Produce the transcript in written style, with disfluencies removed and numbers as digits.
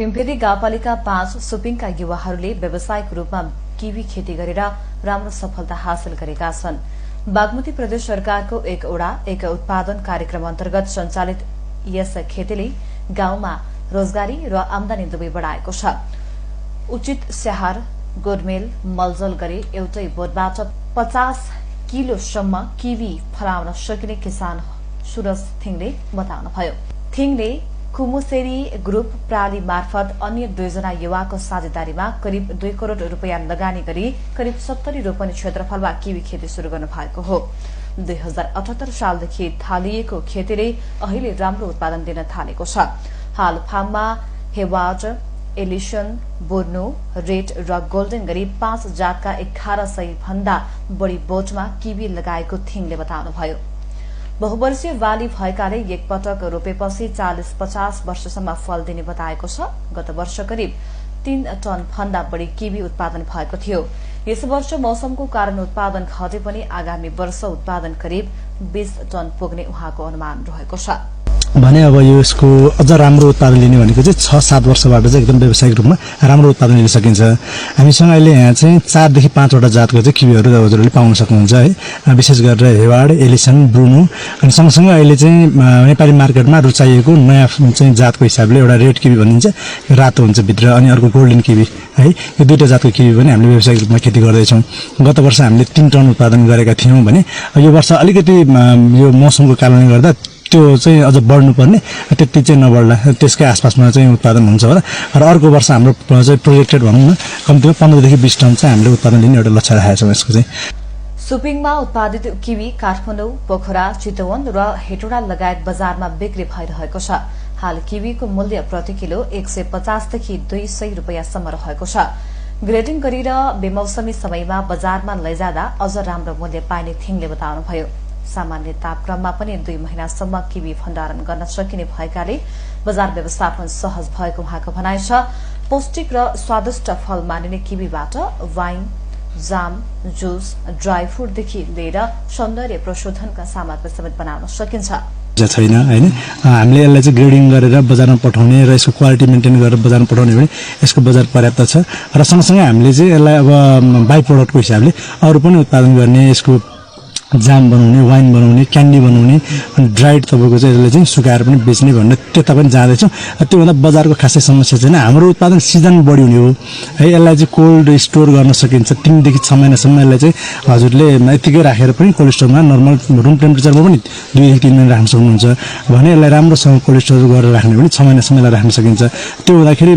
टिम्पेरी गाउँपालिका 5 सुपिङका युवाहरूले व्यावसायिक रूपमा किवी खेती गरेर राम्रो सफलता हासिल गरेका छन्। बागमती प्रदेश सरकारको एक उत्पादन कार्यक्रम अन्तर्गत सञ्चालित यस खेतीले गाउँमा रोजगारी र आमदानी दुवै बढाएको छ। उचित स्याहार गोडमेल मलजल गरे एउटै बोटबाट 50 किलोसम्म किवी फलाउन सकिने किसान सुरज थिङले बताउनुभयो। थिङले कुमुसेरी ग्रुप प्राली मार्फत अन्य 2 जना युवाको साझेदारीमा करिब 2 करोड़ रूपियाँ लगानी गरी करिब 70 रोपनी क्षेत्रफलमा किवी खेती शुरू गर्नु भएको हो। 2078 सालदेखि थालिएको खेतीले अहिले राम्रो उत्पादन दिन थालेको छ। हाल फार्ममा हेवार्ड, एलिसन, बोर्नो, रेड र गोल्डन गरी 5 जातका 1100 भन्दा बढ़ी बोटमा किवी लगाएको थिङले बताउनुभयो। बहुवर्षीय बाली भएकाले एक पटक रोपेपछि 40-50 वर्षसम्म फल दिने बताएको छ। गत वर्ष करिब 3 टन भन्दा बढ़ी किवी उत्पादन भएको थियो। यस वर्ष मौसमको कारण उत्पादन घटे पनि आगामी वर्ष उत्पादन करिब 20 टन पुग्ने उहाँको अनुमान रहेको छ भने अब यसको अझ राम्रो उत्पादन लिने भनेको चाहिँ 6-7 वर्षबाट चाहिँ एकदम व्यावसायिक रूपमा राम्रो उत्पादन लिन सकिन्छ। हामीसँग अहिले यहाँ चाहिँ 4 देखि 5 वटा जातको चाहिँ किवीहरू हजुरहरूले पाउन सक्नुहुन्छ है। विशेष गरेर हेवार्ड, एलिसन, ब्रुनो अनि सँगसँगै अहिले चाहिँ नेपाली मार्केटमा रुचाइएको नयाँ चाहिँ जातको हिसाबले एउटा रेड किवी भनिन्छ, यो रातो हुन्छ भित्र, अनि अर्को गोल्डन किवी है। यो दुईटा जातको किवी पनि हामीले व्यावसायिक रूपमा खेती गर्दैछौँ। गत वर्ष हामीले 3 टन उत्पादन गरेका थियौँ भने यो वर्ष अलिकति यो मौसमको कारणले गर्दा त्यो चाहिँ अझ बढ्नुपर्ने, त्यति चाहिँ नबढ्ला, त्यसकै आसपासमा चाहिँ उत्पादन हुन्छ होला। र अर्को वर्ष हाम्रो चाहिँ प्रोजेक्टेड भनौँ न कम्तीमा 15 देखि 20 टन चाहिँ हामीले उत्पादन लिने एउटा लक्ष्य राखेका छौँ यसको चाहिँ। सुपिङमा उत्पादित किवी काठमाडौँ, पोखरा, चितवन र हेटौडा लगायत बजारमा बिक्री भइरहेको छ। हाल किवीको मूल्य प्रति किलो 150 देखि 200 रुपियाँसम्म रहेको छ। ग्रेडिङ गरेर बेमौसमी समयमा बजारमा लैजाँदा अझ राम्रो मूल्य पाइने थिङले बताउनुभयो। सामान्य तापक्रममा पनि 2 महिनासम्म किवी भण्डारण गर्न सकिने भएकाले बजार व्यवस्थापन सहज भएको उहाँको भनाइ छ। पौष्टिक र स्वादिष्ट फल मानिने किवीबाट वाइन, जाम, जुस, ड्राई फ्रूटदेखि लिएर सौन्दर्य प्रशोधनका सामग्री समेत बनाउन सकिन्छ। छैन हैन, हामीले यसलाई चाहिँ ग्रेडिङ गरेर बजारमा पठाउने र यसको क्वालिटी मेन्टेन गरेर बजारमा पठाउने भने यसको बजार पर्याप्त छ। र सँगसँगै हामीले चाहिँ यसलाई अब बाइ प्रोडक्टको हिसाबले अरू पनि उत्पादन गर्ने, यसको जाम बनाउने, वाइन बनाउने, क्यान्डी बनाउने, अनि ड्राइड तपाईँको चाहिँ यसले चाहिँ सुकाएर पनि बेच्ने भन्ने त्यता पनि जाँदैछौँ। त्योभन्दा बजारको खासै समस्या छैन। हाम्रो उत्पादन सिजन बढी हुने हो है। यसलाई चाहिँ कोल्ड स्टोर गर्न सकिन्छ। 3 देखि 6 महिनासम्म यसलाई चाहिँ हजुरले यतिकै राखेर पनि कोल्ड स्टोरमा नर्मल रुम टेम्परेचरमा पनि 2 देखि 3 महिना राख्न सक्नुहुन्छ भने यसलाई राम्रोसँग कोल्ड स्टोर गरेर राख्ने भने 6 महिनासम्म यसलाई राख्न सकिन्छ। त्यो हुँदाखेरि